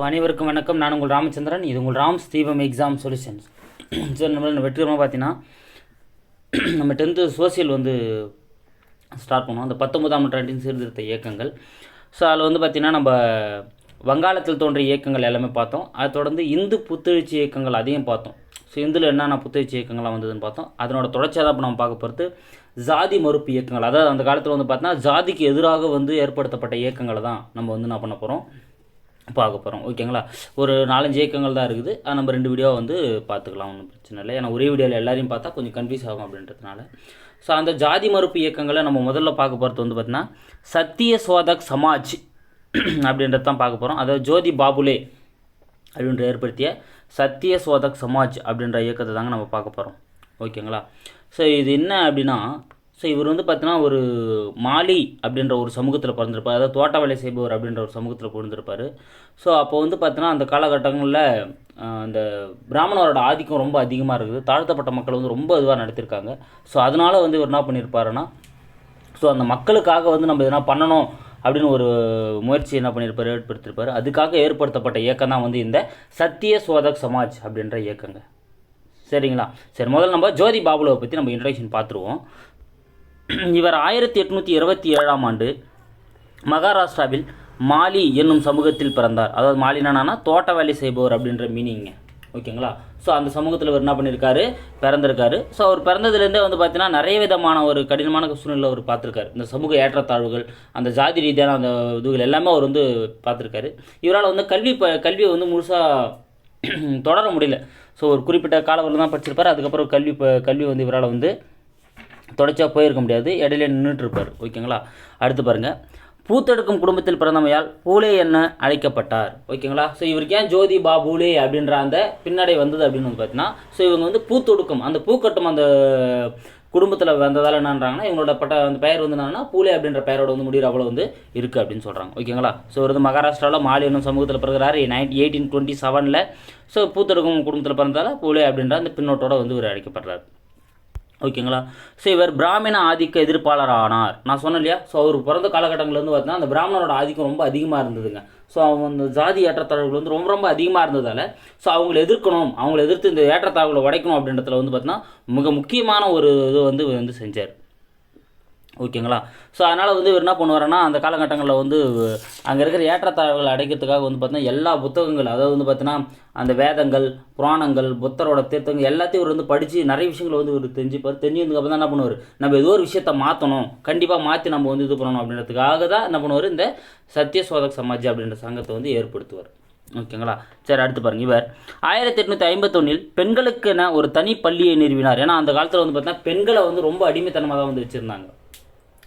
அனைவருக்கும் வணக்கம். நான் உங்கள் ராமச்சந்திரன். இது உங்கள் ராம்ஸ் தீபம் எக்ஸாம் சொல்யூஷன்ஸ். சரி, நம்ம வெற்றிகரமாக பார்த்தீங்கன்னா நம்ம 10th சோசியல் ஸ்டார்ட் பண்ணுவோம். அந்த 19ஆம் நூற்றாண்டின் சீர்திருத்த இயக்கங்கள். ஸோ அதில் பார்த்திங்கன்னா நம்ம வங்காளத்தில் தோன்றிய இயக்கங்கள் எல்லாமே பார்த்தோம். அதை தொடர்ந்து இந்து புத்தெழுச்சி இயக்கங்கள் அதையும் பார்த்தோம். ஸோ இந்தில் என்னென்ன புத்தெழுச்சி இயக்கங்கள்லாம் வந்ததுன்னு பார்த்தோம். அதனோட தொடர்ச்சியாக தான் இப்போ நம்ம பார்க்க போகிறது ஜாதி மறுப்பு இயக்கங்கள். அதாவது அந்த காலத்தில் பார்த்தீங்கன்னா ஜாதிக்கு எதிராக ஏற்படுத்தப்பட்ட இயக்கங்களை தான் நம்ம என்ன பண்ண போகிறோம், பார்க்க போகிறோம். ஓகேங்களா? ஒரு 4-5 இயக்கங்கள் தான் இருக்குது. நம்ம 2 வீடியோ பார்த்துக்கலாம், ஒன்றும் பிரச்சனை இல்லை. ஏன்னா ஒரே வீடியோவில் எல்லாரையும் பார்த்தா கொஞ்சம் கன்ஃபியூஸ் ஆகும் அப்படின்றதுனால. ஸோ அந்த ஜாதி மறுப்பு இயக்கங்களை நம்ம முதல்ல பார்க்க போகிறது பார்த்திங்கன்னா சத்திய சோதக் சமாஜ் அப்படின்றது தான் பார்க்க போகிறோம். அதாவது ஜோதி பாபுலே அப்படின்ற ஏற்படுத்திய சத்திய சோதக் சமாஜ் அப்படின்ற இயக்கத்தை தாங்க நம்ம பார்க்க போகிறோம். ஓகேங்களா? ஸோ இது என்ன அப்படின்னா, ஸோ இவர் பார்த்தீங்கன்னா ஒரு மாலி அப்படின்ற ஒரு சமூகத்தில் பிறந்திருப்பார். அதாவது தோட்ட வேலை செய்பவர் அப்படின்ற ஒரு சமூகத்தில் பிறந்திருப்பார். ஸோ அப்போ பார்த்தீங்கன்னா அந்த காலகட்டங்களில் அந்த பிராமணரோட ஆதிக்கம் ரொம்ப அதிகமாக இருக்குது. தாழ்த்தப்பட்ட மக்கள் ரொம்ப இதுவாக நடத்தியிருக்காங்க. ஸோ அதனால் இவர் என்ன பண்ணியிருப்பாருன்னா, ஸோ அந்த மக்களுக்காக நம்ம எதனா பண்ணணும் அப்படின்னு ஒரு முயற்சி என்ன பண்ணியிருப்பார், ஏற்படுத்தியிருப்பார். அதுக்காக ஏற்படுத்தப்பட்ட இயக்கம் தான் இந்த சத்திய சோதக் சமாஜ் அப்படின்ற இயக்கங்க. சரிங்களா? சரி, முதல்ல நம்ம ஜோதி பாபுலேவை பற்றி நம்ம இன்ட்ரடக்ஷன் பார்த்துருவோம். இவர் 1827ஆம் ஆண்டு மகாராஷ்டிராவில் மாலி என்னும் சமூகத்தில் பிறந்தார். அதாவது மாலினா தோட்ட வேலை செய்பவர் அப்படின்ற மீனிங்க. ஓகேங்களா? ஸோ அந்த சமூகத்தில் இவர் என்ன பண்ணியிருக்காரு, பிறந்திருக்காரு. ஸோ அவர் பிறந்ததுலேருந்தே பார்த்தீங்கன்னா நிறைய விதமான ஒரு கடினமான சூழ்நிலை அவர் பார்த்துருக்காரு. இந்த சமூக ஏற்றத்தாழ்வுகள், அந்த ஜாதி ரீதியான அந்த இதுகள் எல்லாமே அவர் பார்த்துருக்காரு. இவரால் கல்வியை முழுசாக தொடர முடியல. ஸோ ஒரு குறிப்பிட்ட காலவரில் தான் படிச்சிருப்பார். அதுக்கப்புறம் கல்வி இவரால் தொடர்ச்சியாக போயிருக்க முடியாது, இடையில நின்றுட்டுருப்பார். ஓகேங்களா? அடுத்து பாருங்கள், பூத்தெடுக்கும் குடும்பத்தில் பிறந்தமையால் பூலே என்ன அழைக்கப்பட்டார். ஓகேங்களா? ஸோ இவருக்கு ஏன் ஜோதி பாபுலே அப்படின்ற அந்த பின்னடை வந்தது அப்படின்னு பார்த்தீங்கன்னா, ஸோ இவங்க பூத்தொடுக்கும் அந்த பூக்கட்டும் அந்த குடும்பத்தில் வந்ததால் என்னன்றாங்கன்னா, இவங்களோட அந்த பெயர் என்னன்னா பூலே அப்படின்ற பெயரோட முடிகிற அவ்வளோ இருக்குது அப்படின்னு சொல்கிறாங்க. ஓகேங்களா? ஸோ மகாராஷ்டிராவில் மாலி என்னும் சமூகத்தில் பிறகுறாரு 1827. ஸோ பூத்தெடுக்கும் குடும்பத்தில் பிறந்ததால் பூலே அப்படின்ற அந்த பின்னோட்டோட இவர் அழைக்கப்படுறாரு. ஓகேங்களா? ஸோ இவர் பிராமண ஆதிக்க எதிர்ப்பாளர் ஆனார். நான் சொன்னேன் இல்லையா? ஸோ அவர் பிறந்த காலகட்டங்களில் பார்த்தீங்கன்னா அந்த பிராமணரோட ஆதிக்கம் ரொம்ப அதிகமாக இருந்ததுங்க. ஸோ அவங்க ஜாதி ஏற்றத்தாழ்வுகள் ரொம்ப ரொம்ப அதிகமாக இருந்ததால் ஸோ அவங்களை எதிர்க்கணும், அவங்களை எதிர்த்து இந்த ஏற்றத்தாழ்வுகளை உடைக்கணும் அப்படின்றதுல பார்த்தீங்கன்னா மிக முக்கியமான ஒரு இது செஞ்சார். ஓகேங்களா? ஸோ அதனால் இவர் என்ன பண்ணுவாருன்னா, அந்த காலகட்டங்களில் அங்கே இருக்கிற ஏற்றத்தாழ்வுகளை அடைக்கிறதுக்காக பார்த்தீங்கன்னா எல்லா புத்தகங்கள், அதாவது பார்த்தீங்கன்னா அந்த வேதங்கள், புராணங்கள், புத்தரோட தீர்த்தங்கள் எல்லாத்தையும் இவர் படித்து நிறைய விஷயங்களை இவர் தெரிஞ்சதுக்கப்புறம் தான் என்ன பண்ணுவார், நம்ம ஏதோ ஒரு விஷயத்தை மாற்றணும், கண்டிப்பாக மாற்றி நம்ம இது பண்ணணும் அப்படின்றதுக்காக தான் என்ன பண்ணுவார், இந்த சத்திய சோதக் சமாஜ் அப்படின்ற சங்கத்தை ஏற்படுத்துவார். ஓகேங்களா? சரி, அடுத்து பாருங்கள். இவர் 1851 பெண்களுக்கென ஒரு தனி பள்ளியை நிறுவினார். ஏன்னா அந்த காலத்தில் பார்த்தீங்கன்னா பெண்களை ரொம்ப அடிமைத்தனமாக தான் வச்சுருந்தாங்க.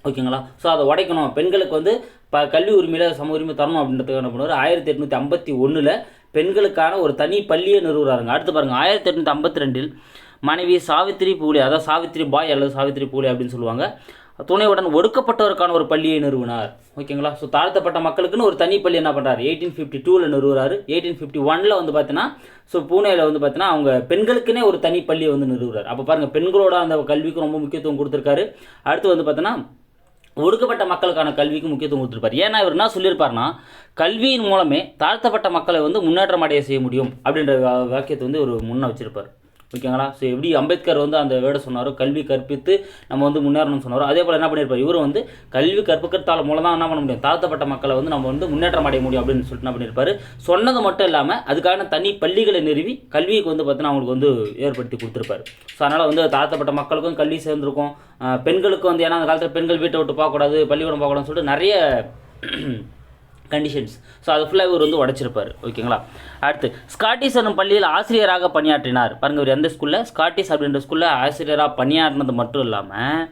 ஓகேங்களா? ஸோ அதை உடைக்கணும், பெண்களுக்கு கல்வி உரிமையில் சம உரிமை தரணும் அப்படின்றதுக்கு என்ன பண்ணுவார், 1851 பெண்களுக்கான ஒரு தனி பள்ளியை நிறுவுறாருங்க. அடுத்து பாருங்கள், 1852 மனைவி சாவித்திரி பூலே, அதாவது சாவித்திரி பாய் அல்லது சாவித்திரி பூலே அப்படின்னு சொல்லுவாங்க, துணையுடன் ஒடுக்கப்பட்டவருக்கான ஒரு பள்ளியை நிறுவினார். ஓகேங்களா? ஸோ தாழ்த்தப்பட்ட மக்களுக்குன்னு ஒரு தனி பள்ளி என்ன பண்ணுறாரு, 1852 நிறுவுறாரு. 1851 பார்த்தீங்கன்னா ஸோ பூனேயில் பார்த்தீங்கன்னா அவங்க பெண்களுக்குன்னே ஒரு தனி பள்ளியை நிறுவுறாரு. அப்போ பாருங்கள், பெண்களோட அந்த கல்விக்கு ரொம்ப முக்கியத்துவம் கொடுத்துருக்காரு. அடுத்து பார்த்தீங்கன்னா ஒடுக்கப்பட்ட மக்களுக்கான கல்விக்கு முக்கியத்துவம் கொடுத்துருப்பார். ஏன்னா இவர் என்ன சொல்லியிருப்பார்னா, கல்வியின் மூலமே தாழ்த்தப்பட்ட மக்களை முன்னேற்றம் அடைய செய்ய முடியும் அப்படின்ற வாக்கியத்தை ஒரு முன்ன வச்சிருப்பார். ஓகேங்களா? ஸோ எப்படி அம்பேத்கர் அந்த வேர்டை சொன்னாரோ, கல்வி கற்பித்து நம்ம முன்னேறணும்னு சொன்னாரோ, அதே போல் என்ன பண்ணியிருப்பார், இவர் கல்வி கற்பிக்கிறதால மூலம் தான் என்ன பண்ண முடியும், தாழ்த்தப்பட்ட மக்களை நம்ம முன்னேற்றம் அடைய முடியும் அப்படின்னு சொல்லிட்டு என்ன பண்ணியிருப்பார். சொன்னது மட்டும் இல்லாமல் அதுக்கான தனி பள்ளிகளை நிறுவி கல்விக்கு பார்த்தீங்கன்னா அவங்களுக்கு ஏற்படுத்தி கொடுத்துருப்பாரு. ஸோ அதனால் தாழ்த்தப்பட்ட மக்களுக்கும் கல்வி சேர்ந்துருக்கும், பெண்களுக்கும் ஏன்னா அந்த காலத்தில் பெண்கள் வீட்டை விட்டு போகக்கூடாது, பள்ளிக்கூடம் போகக்கூடாதுன்னு சொல்லிட்டு நிறைய கண்டிஷன்ஸ். ஸோ அது ஃபுல்லாக இவர் உடைச்சிருப்பார். ஓகேங்களா? அடுத்து ஸ்காட்டிஷ் என்னும் பள்ளியில் ஆசிரியராக பணியாற்றினார். பாருங்கள், இவர் எந்த ஸ்கூலில், ஸ்காட்டிஷ் அப்படின்ற ஸ்கூலில் ஆசிரியராக பணியாற்றினது மட்டும் இல்லாமல்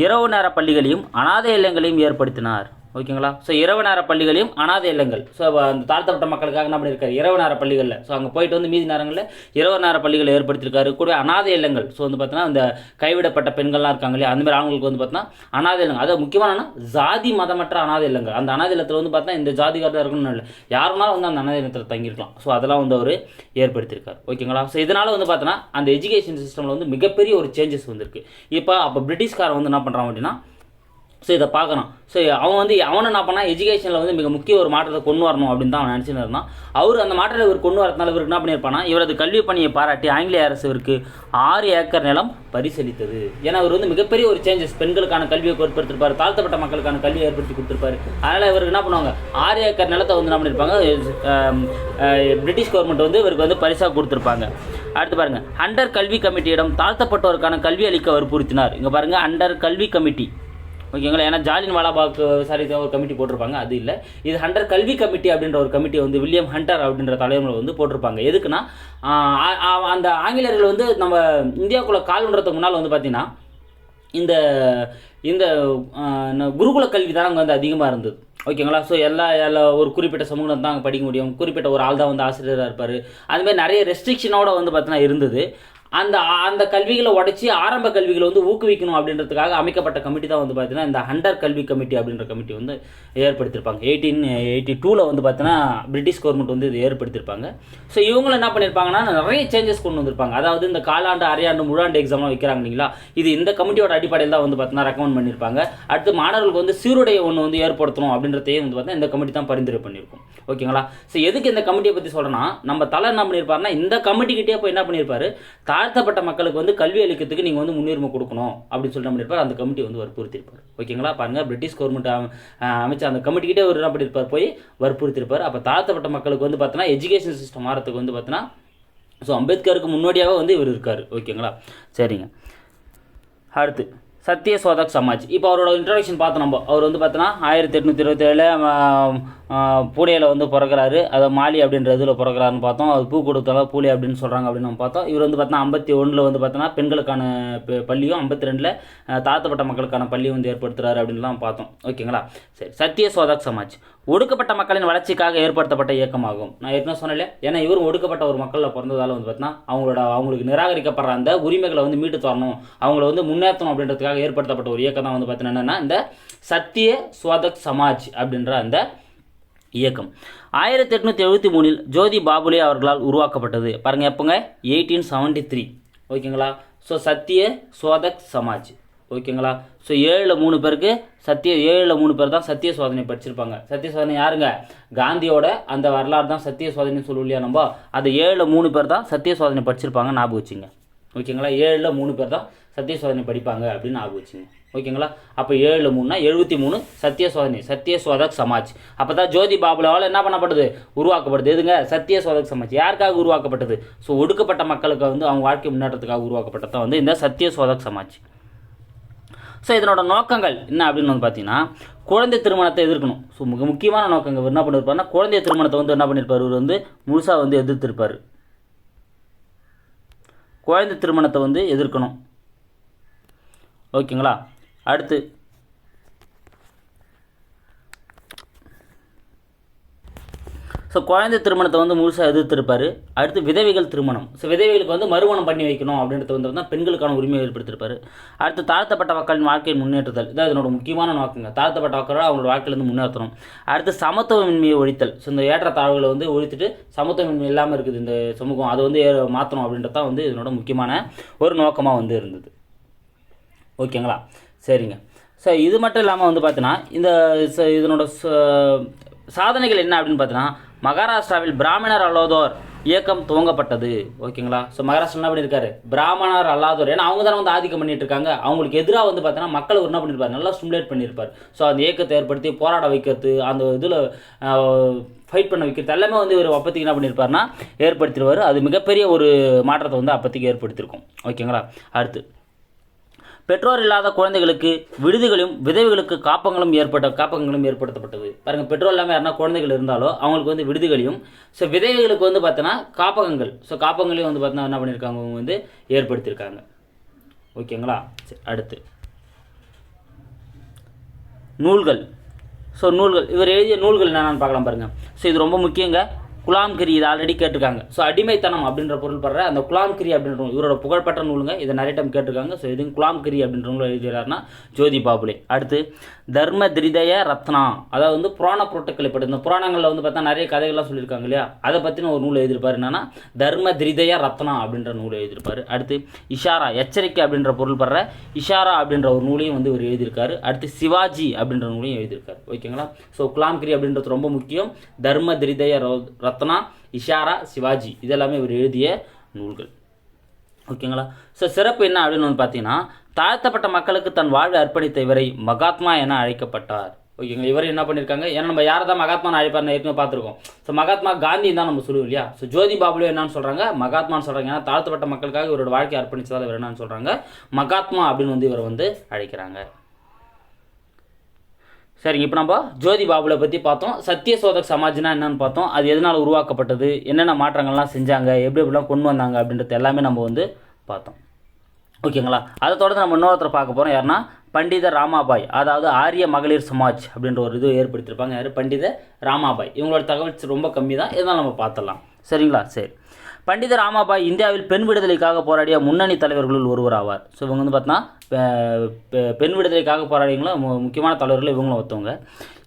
இரவு நேர பள்ளிகளையும் அனாதை இல்லங்களையும் ஏற்படுத்தினார். ஓகேங்களா? ஸோ இரவு நேர பள்ளிகளையும் அனாதை இல்லங்கள், ஸோ அந்த தாழ்த்தப்பட்ட மக்களுக்காக என்ன பண்ணியிருக்காரு, இரவு நேர பள்ளிகளில், ஸோ அங்கே போயிட்டு மீதி நேரங்களில் இரவு நேர பள்ளிகளை ஏற்படுத்தியிருக்காரு. கூட அனாதை இல்லங்கள், ஸோ பார்த்தீங்கன்னா இந்த கைவிடப்பட்ட பெண்கள்லாம் இருக்காங்க இல்லையா, அந்தமாதிரி ஆண்களுக்கு பார்த்தீங்கன்னா அனாதை இல்லங்கள், அது முக்கியமான ஜாதி மதமற்ற அனாதை இல்லங்கள். அந்த அனாதை இல்லத்தில் பார்த்தீங்கன்னா இந்த ஜாதிக்காரர் தான் இருக்கணும்னு இல்லை, யாருனாலும் அந்த அனாதை இல்லத்தில் தங்கியிருக்கலாம். ஸோ அதெல்லாம் அவர் ஏற்படுத்தியிருக்காரு. ஓகேங்களா? ஸோ இதனால் பார்த்தீங்கன்னா அந்த எஜுகேஷன் சிஸ்டமில் மிகப்பெரிய ஒரு சேஞ்சஸ் வந்திருக்கு. அப்போ பிரிட்டிஷ்காரன் என்ன பண்ணுறாங்க அப்படின்னா, ஸோ இதை பார்க்குறான். ஸோ அவன் வந்து அவனை என்ன பண்ணால் எஜுகேஷனில் வந்து மிக முக்கிய ஒரு மாற்றத்தை கொண்டு வரணும் அப்படின்னு தான் அவன் நினச்சின்னு இருந்தான். அவர் அந்த மாற்றத்தை இவர் கொண்டு வரதுனால இவருக்கு என்ன பண்ணியிருப்பானா, இவரது கல்வி பணியை பாராட்டி ஆங்கிலேய அரசு இவருக்கு 6 ஏக்கர் நிலம் பரிசளித்தது. ஏன்னா அவர் வந்து மிகப்பெரிய ஒரு சேஞ்சஸ், பெண்களுக்கான கல்வியை ஏற்படுத்திருப்பார், தாழ்த்தப்பட்ட மக்களுக்கான கல்வியை ஏற்படுத்தி கொடுத்துருப்பாரு. அதனால் இவருக்கு என்ன பண்ணுவாங்க, 6 ஏக்கர் நிலத்தை வந்து என்ன பண்ணியிருப்பாங்க, பிரிட்டிஷ் கவர்மெண்ட் வந்து இவருக்கு வந்து பரிசாக கொடுத்துருப்பாங்க. அடுத்து பாருங்கள், அண்டர் கல்வி கமிட்டியிடம் தாழ்த்தப்பட்டோருக்கான கல்வி அளிக்க வற்புறுத்தினார். இங்கே பாருங்கள், அண்டர் கல்வி கமிட்டி, ஓகேங்களா. ஏன்னா ஜாலியன் வாலாபாக் விசாரித்த ஒரு கமிட்டி போட்டிருப்பாங்க, அது இல்லை. இது ஹண்டர் கல்வி கமிட்டி அப்படின்ற ஒரு கமிட்டி வந்து வில்லியம் ஹண்டர் அப்படின்ற தலைவர்கள் வந்து போட்டிருப்பாங்க. எதுக்குன்னா, அந்த ஆங்கிலேயர்கள் வந்து நம்ம இந்தியாவுக்குள்ளே கால் பண்ணுறதுக்கு முன்னால் வந்து பார்த்திங்கன்னா இந்த இந்த குருகுல கல்வி தான் அங்கே வந்து அதிகமாக இருந்தது, ஓகேங்களா. ஸோ எல்லா ஒரு குறிப்பிட்ட சமூகம் தான் அங்கே படிக்க முடியும், குறிப்பிட்ட ஒரு ஆள் தான் வந்து ஆசிரியராக இருப்பார். அதுமாதிரி நிறைய ரெஸ்ட்ரிக்ஷனோட வந்து பார்த்தீங்கன்னா இருந்தது. அந்த கல்விகளை உடச்சி ஆரம்ப கல்விகளை வந்து ஊக்குவிக்கணும் அப்படின்றதுக்காக அமைக்கப்பட்ட கமிட்டி தான் வந்து பார்த்தீங்கன்னா இந்த ஹண்டர் கல்வி கமிட்டி அப்படின்ற கமிட்டி வந்து ஏற்படுத்தியிருப்பாங்க. 1882 வந்து பார்த்தீங்கன்னா பிரிட்டிஷ் கவர்மெண்ட் வந்து இது ஏற்படுத்தியிருப்பாங்க. ஸோ இவங்களும் என்ன பண்ணியிருப்பாங்கன்னா நிறைய சேஞ்சஸ் கொண்டு வந்திருப்பாங்க. அதாவது இந்த காலாண்டு, அரையாண்டு, முழாண்டு எக்ஸாம்லாம் வைக்கிறாங்க இல்லைங்களா, இது இந்த கமிட்டியோட அடிப்படையில் தான் வந்து பார்த்தீங்கன்னா ரெக்கமெண்ட் பண்ணியிருப்பாங்க. அடுத்து மாணவர்களுக்கு வந்து சீருடைய ஒன்று வந்து ஏற்படுத்தணும் அப்படின்றதையும் வந்து பார்த்தீங்கன்னா இந்த கமிட்டி தான் பரிந்துரை பண்ணியிருக்கும், ஓகேங்களா. ஸோ எதுக்கு இந்த கமிட்டியை பற்றி சொல்கிறேன்னா, நம்ம தலை என்ன பண்ணியிருப்பாருன்னா இந்த கமிட்டிக்கிட்டே போய் என்ன பண்ணியிருப்பாரு, தாழ்த்தப்பட்ட மக்களுக்கு வந்து கல்வி அளிக்கிறதுக்கு நீங்கள் வந்து முன்னுரிமை கொடுக்கணும் அப்படின்னு சொல்லி பண்ணியிருப்பார். அந்த கமிட்டி வந்து வற்புறுத்திருப்பார், ஓகேங்களா. பாருங்கள், பிரிட்டிஷ் கவர்மெண்ட் அமைச்ச அந்த கமிட்டிக்கிட்டே ஒரு என்ன பண்ணியிருப்பார், போய் வற்புறுத்திருப்பார். அப்போ தாழ்த்தப்பட்ட மக்களுக்கு வந்து பார்த்தீங்கன்னா எஜுகேஷன் சிஸ்டம் மாறத்துக்கு வந்து பார்த்தீங்கன்னா ஸோ அம்பேத்கருக்கு முன்னோடியாக வந்து இவர் இருக்கார், ஓகேங்களா. சரிங்க. அடுத்து சத்ய சோதக் சமாஜ். இப்போ அவரோட இன்ட்ரடக்ஷன் பார்த்தோம் நம்ம. அவர் வந்து பார்த்தோன்னா 1827 பூனேயில் வந்து பிறக்கிறாரு. அதை மாலி அப்படின்ற இதில் பிறக்கிறாருன்னு பார்த்தோம். அது பூ கொடுத்தாலும் பூலே அப்படின்னு சொல்கிறாங்க அப்படின்னு நம்ம பார்த்தோம். இவர் வந்து பார்த்தோன்னா 51 வந்து பார்த்தோன்னா பெண்களுக்கான பள்ளியும் 52 தாழ்த்தப்பட்ட மக்களுக்கான பள்ளியும் வந்து ஏற்படுத்துகிறாரு அப்படின்லாம் பார்த்தோம், ஓகேங்களா. சரி, சத்ய சோதக் சமாஜ் ஒடுக்கப்பட்ட மக்களின் வளர்ச்சிக்காக ஏற்படுத்தப்பட்ட இயக்கமாகும். நான் ஏற்கனவே சொன்னேன், ஏன்னா இவரும் ஒடுக்கப்பட்ட ஒரு மக்களில் பிறந்ததால் வந்து பார்த்தீங்கன்னா அவங்களுக்கு நிராகரிக்கப்படுற அந்த உரிமைகளை வந்து மீட்டு தரணும், அவங்கள வந்து முன்னேற்றணும் அப்படின்றதுக்காக ஏற்படுத்தப்பட்ட ஒரு இயக்கம் தான் வந்து பார்த்தீங்கன்னா என்னென்னா இந்த சத்ய சோதக் சமாஜ் அப்படின்ற அந்த இயக்கம். 1873 ஜோதி பாபுலே அவர்களால் உருவாக்கப்பட்டது. பாருங்கள், எப்போங்க, 1873, ஓகேங்களா. ஸோ சத்ய சோதக் சமாஜ், ஓகேங்களா. ஸோ 7 பேருக்கு 7 பேர் தான் சத்திய சோதனை படிச்சிருப்பாங்க. சத்திய சோதனை யாருங்க, காந்தியோட அந்த வரலாறு தான் சத்திய சோதனை சொல்லுவோம் இல்லையா நம்ம, அது 7 பேர் தான் சத்திய சோதனை படிச்சிருப்பாங்க, ஞாபகம் வச்சுங்க, ஓகேங்களா. 7 பேர் தான் சத்திய சோதனை படிப்பாங்க அப்படின்னு ஞாபகம் வச்சுங்க, ஓகேங்களா. அப்போ 7 3 73 சத்திய சோதனை, சத்திய சோதக் சமாஜ். அப்போ தான் ஜோதி பாபுலாவால் என்ன பண்ணப்படுது, உருவாக்கப்படுது. எதுங்க, சத்திய சோதக் சமாஜ். யாருக்காக உருவாக்கப்பட்டது, ஸோ ஒடுக்கப்பட்ட மக்களுக்கு வந்து அவங்க வாழ்க்கை முன்னேற்றத்துக்காக உருவாக்கப்பட்டது தான் வந்து இந்த சத்திய சோதக் சமாஜ். ஸோ இதனோட நோக்கங்கள் என்ன அப்படின்னு வந்து பார்த்தீங்கன்னா, குழந்தை திருமணத்தை எதிர்க்கணும். ஸோ மிக முக்கியமான நோக்கங்கள் என்ன பண்ணியிருப்பாருன்னா, குழந்தை திருமணத்தை வந்து என்ன பண்ணியிருப்பார், இவர் வந்து முழுசாக வந்து எதிர்த்திருப்பார். குழந்தை திருமணத்தை வந்து எதிர்க்கணும், ஓகேங்களா. அடுத்து ஸோ குழந்தை திருமணத்தை வந்து முழுசாக எதிர்த்திருப்பார். அடுத்து விதவைகள் திருமணம், ஸோ விதவைகளுக்கு வந்து மறுமணம் பண்ணி வைக்கணும் அப்படின்றது வந்து தான் பெண்களுக்கான உரிமையை ஏற்படுத்தியிருப்பார். அடுத்து தாழ்த்தப்பட்ட மக்களின் வாழ்க்கையை முன்னேற்றுதல், இதான் இதனோட முக்கியமான நோக்கங்க. தாழ்த்தப்பட்ட மக்களோட அவங்களோட வாழ்க்கையிலேருந்து முன்னேற்றணும். அடுத்து சமத்துவமின்மையை ஒழித்தல், ஸோ இந்த ஏற்றத்தாழ்வுகளை வந்து ஒழித்துட்டு சமத்துவமின்மை இல்லாமல் இருக்குது இந்த சமூகம், அதை வந்து மாற்றணும் அப்படின்றது தான் வந்து இதனோட முக்கியமான ஒரு நோக்கமாக வந்து இருந்தது, ஓகேங்களா. சரிங்க. ஸோ இது மட்டும் இல்லாமல் வந்து பார்த்தீங்கன்னா இந்த இதனோட சாதனைகள் என்ன அப்படின்னு பார்த்தீங்கன்னா, மகாராஷ்டிராவில் பிராமணர் அல்லாதோர் இயக்கம் துவங்கப்பட்டது, ஓகேங்களா. ஸோ மகாராஷ்டிரா என்ன பண்ணியிருக்காரு, பிராமணர் அல்லாதோர், ஏன்னா அவங்க தானே வந்து ஆதிக்கம் பண்ணிட்டு இருக்காங்க, அவங்களுக்கு எதிராக வந்து பார்த்தீங்கன்னா மக்கள் என்ன பண்ணியிருப்பார், நல்லா ஸ்டிமுலேட் பண்ணியிருப்பார். ஸோ அந்த இயக்கத்தை ஏற்படுத்தி போராட வைக்கிறது, அந்த இதில் ஃபைட் பண்ண வைக்கிறது எல்லாமே வந்து இவர் அப்போதைக்கு என்ன பண்ணியிருப்பார்னா ஏற்படுத்திடுவார். அது மிகப்பெரிய ஒரு மாற்றத்தை வந்து அப்போதைக்கு ஏற்படுத்தியிருக்கும், ஓகேங்களா. அடுத்து பெற்றோர் இல்லாத குழந்தைகளுக்கு விடுதிகளும் விதவைகளுக்கு காப்பகங்களும் ஏற்படுத்தப்பட்டது. பாருங்கள், பெற்றோர் இல்லாமல் யாருன்னா குழந்தைகள் இருந்தாலோ அவங்களுக்கு வந்து விடுதிகளையும், ஸோ விதவைகளுக்கு வந்து பார்த்தோன்னா காப்பகங்கள், ஸோ காப்பகங்களையும் வந்து பார்த்தோன்னா என்ன பண்ணியிருக்காங்க, அவங்க வந்து ஏற்படுத்தியிருக்காங்க, ஓகேங்களா. சரி, அடுத்து நூல்கள். ஸோ நூல்கள், இவர் எழுதிய நூல்கள் என்னென்னு பார்க்கலாம் பாருங்கள். ஸோ இது ரொம்ப முக்கியங்க. குலாம்கிரி இது ஆல்ரெடி கேட்டிருக்காங்க. ஸோ அடிமைத்தனம் அப்படின்ற பொருள் படுற அந்த குலாம்கிரி அப்படின்ற இவரோட புகழ்பெற்ற நூலுங்க. இதை நிறைய டைம் கேட்டிருக்காங்க. ஸோ இது குலாம்கிரி அப்படின்றவங்க எழுதுகிறாருன்னா ஜோதி பாபுலே. அடுத்து தர்ம திரிதய ரத்னா, அதாவது வந்து புராண புரோட்டக்களை பற்றி இந்த புராணங்களில் வந்து பார்த்தா நிறைய கதைகள்லாம் சொல்லியிருக்காங்க இல்லையா, அதை பற்றின ஒரு நூல் எழுதியிருப்பார். என்னன்னா தர்ம திரிதய ரத்னா அப்படின்ற நூல் எழுதியிருப்பார். அடுத்து இஷாரா, எச்சரிக்கை அப்படின்ற பொருள் படுற இஷாரா அப்படின்ற ஒரு நூலையும் வந்து இவர் எழுதியிருக்காரு. அடுத்து சிவாஜி அப்படின்ற நூலையும் எழுதியிருக்காரு. ஓகேங்களா. ஸோ குலாம்கிரி அப்படின்றது ரொம்ப முக்கியம். தர்ம திரிதய ரத்னா, இஷாரா, சிவாஜி இதெல்லாமே இவர் எழுதிய நூல்கள். ஓகேங்களா. ஸோ சிறப்பு என்ன அப்படின்னு வந்து பார்த்தீங்கன்னா, தாழ்த்தப்பட்ட மக்களுக்கு தன் வாழ்வை அர்ப்பணித்த இவரை மகாத்மா என அழைக்கப்பட்டார். ஓகேங்களா. இவர் என்ன பண்ணியிருக்காங்க, ஏன்னா நம்ம யாரை தான் மகாத்மான்னு அழைப்பார்னு ஏற்கனவே பார்த்துருக்கோம். ஸோ மகாத்மா காந்தி தான் நம்ம சொல்லுவோம் இல்லையா. ஸோ ஜோதி பாபுலே என்னன்னு சொல்கிறாங்க, மகாத்மான்னு சொல்கிறாங்க. ஏன்னா தாழ்த்தப்பட்ட மக்களுக்காக இவரோட வாழ்க்கையை அர்ப்பணிச்சதால் இவர் என்னன்னு சொல்கிறாங்க, மகாத்மா அப்படின்னு வந்து இவரை வந்து அழைக்கிறாங்க. சரிங்க. இப்போ நம்ம ஜோதி பாபுவை பற்றி பார்த்தோம். சத்திய சோதக் சமாஜ்னா என்னன்னு பார்த்தோம். அது எதனால் உருவாக்கப்பட்டது, என்னென்ன மாற்றங்கள்லாம் செஞ்சாங்க, எப்படி எப்படிலாம் கொண்டு வந்தாங்க அப்படின்றது எல்லாமே நம்ம வந்து பார்த்தோம். ஓகேங்களா. அதை தொடர்ந்து நம்ம இன்னொருத்தர் பார்க்க போகிறோம். யாருன்னா பண்டித ராமாபாய், அதாவது ஆரிய மகளிர் சமாஜ் அப்படின்ற ஒரு இது ஏற்படுத்தியிருப்பாங்க. யார், பண்டித ராமாபாய். இவங்களோட தகவல் ரொம்ப கம்மி தான், இதனால் நம்ம பார்த்துடலாம். சரிங்களா. சரி. பண்டித ராமாபாய் இந்தியாவில் பெண் விடுதலைக்காக போராடிய முன்னணி தலைவர்களுள் ஒருவர் ஆவார். ஸோ இவங்க வந்து பார்த்தீங்கன்னா பெண் விடுதலைக்காக போராடிங்களும் முக்கியமான தலைவர்கள் இவங்களும் ஒருத்தவங்க.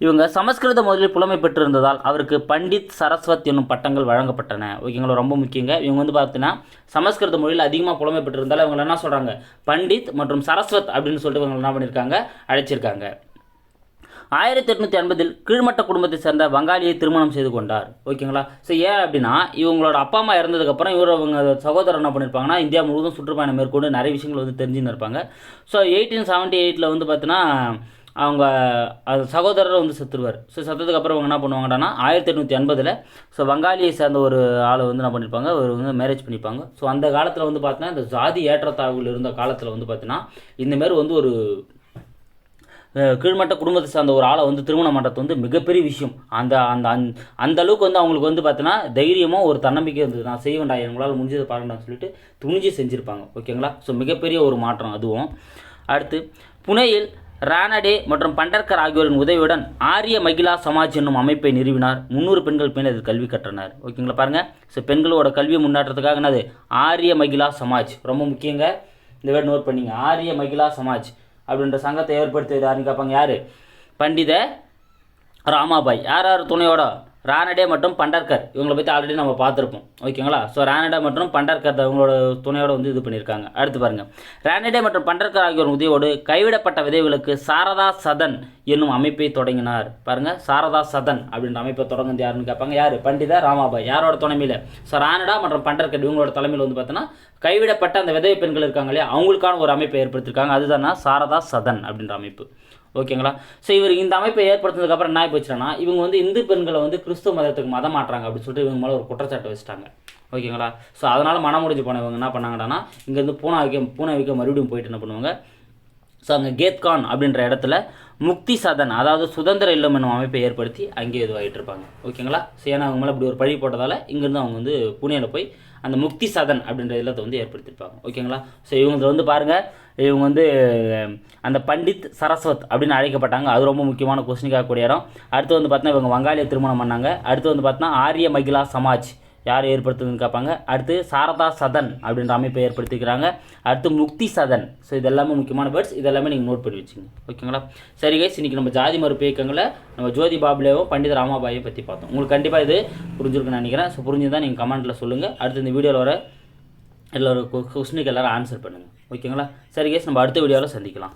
இவங்க சமஸ்கிருத முதலில் புலமை பெற்றிருந்ததால் அவருக்கு பண்டித் சரஸ்வத் என்னும் பட்டங்கள் வழங்கப்பட்டன. ஓகேங்களா. ரொம்ப முக்கியங்க. இவங்க வந்து பார்த்தீங்கன்னா சமஸ்கிருத மொழியில் அதிகமாக புலமை பெற்றிருந்தால் இவங்க என்ன சொல்கிறாங்க, பண்டித் மற்றும் சரஸ்வத் அப்படின்னு சொல்லிட்டு இவங்க என்ன பண்ணியிருக்காங்க, அழைச்சிருக்காங்க. 1880 கீழ்மட்ட குடும்பத்தை சேர்ந்த வங்காளியை திருமணம் செய்து கொண்டார். ஓகேங்களா. ஸோ ஏன் அப்படின்னா, இவங்களோட அப்பா அம்மா இறந்ததுக்கப்புறம் இவங்க சகோதரர் என்ன பண்ணியிருப்பாங்கன்னா, இந்தியா முழுவதும் சுற்றுப்பயணம் மேற்கொண்டு நிறைய விஷயங்கள் வந்து தெரிஞ்சுன்னு இருப்பாங்க. ஸோ 1878 வந்து பார்த்தீங்கன்னா அவங்க சகோதரர் வந்து செத்துருவார். ஸோ செத்ததுக்கப்புறம் அவங்க என்ன பண்ணுவாங்கன்னா 1880 ஸோ வங்காளியை சேர்ந்த ஒரு ஆளை வந்து என்ன பண்ணியிருப்பாங்க, அவர் வந்து மேரேஜ் பண்ணிப்பாங்க. ஸோ அந்த காலத்தில் வந்து பார்த்தீங்கன்னா இந்த ஜாதி ஏற்றத்தாழ்வுகள் இருந்த காலத்தில் வந்து பார்த்தீங்கன்னா இந்தமாரி வந்து ஒரு கீழ்மட்ட குடும்பத்தை சார்ந்த ஒரு ஆளை வந்து திருமணம் பண்ணுறது வந்து மிகப்பெரிய விஷயம். அந்த அந்த அந்த அளவுக்கு வந்து அவங்களுக்கு வந்து பார்த்தீங்கன்னா தைரியமாக ஒரு தன்னம்பிக்கை இருந்தது. நான் செய்ய வேண்டாம், எங்களால் முடிஞ்சதை பாருங்கன்னு சொல்லிட்டு துணிஞ்சு செஞ்சுருப்பாங்க. ஓகேங்களா. ஸோ மிகப்பெரிய ஒரு மாற்றம் அதுவும். அடுத்து புனேயில் ரானடே மற்றும் பண்டர்கர் ஆகியோரின் உதவியுடன் ஆரிய மகிழா சமாஜ் என்னும் அமைப்பை நிறுவினார். 300 பெண்கள் பேர் அதில் கல்வி கற்றனர். ஓகேங்களா. பாருங்கள். ஸோ பெண்களோட கல்வி முன்னேற்றத்துக்காக என்னது, ஆரிய மகிழா சமாஜ் ரொம்ப முக்கியங்க. இந்த வேர்டு நோட் பண்ணிங்க. ஆரிய மகிழா சமாஜ் அப்படின்ற சங்கத்தை ஏற்படுத்தியது யாருன்னு கேட்பாங்க. யார், பண்டித ராமாபாய். யார் யார் துணையோட, ரானடே மற்றும் பண்டர்கர். இவங்களை பற்றி ஆல்ரெடி நம்ம பார்த்துருப்போம். ஓகேங்களா. ஸோ ரானடே மற்றும் பண்டர்கர் இவங்களோட துணையோட வந்து இது பண்ணியிருக்காங்க. அடுத்து பாருங்கள். ரானடே மற்றும் பண்டர்கர் ஆகியோர் உதவியோடு கைவிடப்பட்ட விதவைகளுக்கு சாரதா சதன் என்னும் அமைப்பை தொடங்கினார். பாருங்கள். சாரதா சதன் அப்படின்ற அமைப்பை தொடங்குது யாருன்னு கேட்பாங்க. யார், பண்டித ராமாபாய். யாரோட தலைமையில், ஸோ ரானடா மற்றும் பண்டர்கர் இவங்களோட தலைமையில் வந்து பார்த்தீங்கன்னா கைவிடப்பட்ட அந்த விதவை பெண்கள் இருக்காங்க இல்லையா, அவங்களுக்கான ஒரு அமைப்பை ஏற்படுத்தியிருக்காங்க. அதுதானா சாரதா சதன் அப்படின்ற அமைப்பு. ஓகேங்களா. ஸோ இவர் இந்த அமைப்பை ஏற்படுத்தினதுக்கப்புறம் என்ன போச்சுன்னா, இவங்க வந்து இந்து பெண்களை வந்து கிறிஸ்துவ மதத்துக்கு மதம் மாட்டுறாங்க அப்படின்னு சொல்லிட்டு இவங்க மேலே ஒரு குற்றச்சாட்டு வச்சுட்டாங்க. ஓகேங்களா. ஸோ அதனால் மனம் முடிஞ்சு போனவங்க என்ன பண்ணாங்கன்னா, இங்கேருந்து பூனை வைக்க மறுபடியும் போயிட்டு என்ன பண்ணுவாங்க, ஸோ அங்கே கேத்கான் அப்படின்ற இடத்துல முக்தி சதன், அதாவது சுதந்திர இல்லம் என்னும் அமைப்பை ஏற்படுத்தி அங்கே இதுவாகிட்டு இருப்பாங்க. ஓகேங்களா. ஸோ ஏன்னா அவங்க மேலே இப்படி ஒரு பழி போட்டதால் இங்கேருந்து அவங்க வந்து புனேயில் போய் அந்த முக்தி சதன் அப்படின்ற இல்லத்தை வந்து ஏற்படுத்தியிருப்பாங்க. ஓகேங்களா. ஸோ இவங்க வந்து பாருங்கள், இவங்க வந்து அந்த பண்டித் சரஸ்வத் அப்படின்னு அழைக்கப்பட்டாங்க. அது ரொம்ப முக்கியமான கொஸ்டின் ஆகக்கூடிய இடம். அடுத்து வந்து பார்த்தீங்கன்னா இவங்க வங்காளியை திருமணம் பண்ணாங்க. அடுத்து வந்து பார்த்தீங்கன்னா ஆரிய மகிழா சமாஜ் யார் ஏற்படுத்துதுன்னு கேட்பாங்க. அடுத்து சாரதா சதன் அப்படின்ற அமைப்பை ஏற்படுத்திக்கிறாங்க. அடுத்து முக்தி சதன். ஸோ இது எல்லாமே முக்கியமான வேர்ட்ஸ். இதெல்லாமே நீங்கள் நோட் பண்ணி வச்சுங்க. ஓகேங்களா. சரி கைஸ், இன்றைக்கி நம்ம ஜாதி மறுப்பு இயக்கங்களை நம்ம ஜோதி பாபுலேவும் பண்டித ராமாபாயை பற்றி பார்த்தோம். உங்களுக்கு கண்டிப்பாக இது புரிஞ்சிருக்குன்னு நினைக்கிறேன். ஸோ புரிஞ்சுதான் நீங்கள் கமெண்ட்டில் சொல்லுங்கள். அடுத்து இந்த வீடியோவில் வர எல்லோரும் கொஸ்டினுக்கு எல்லோரும் ஆன்சர் பண்ணுங்கள். ஓகேங்களா. சரி கைஸ், நம்ம அடுத்த வீடியோவில் சந்திக்கலாம்.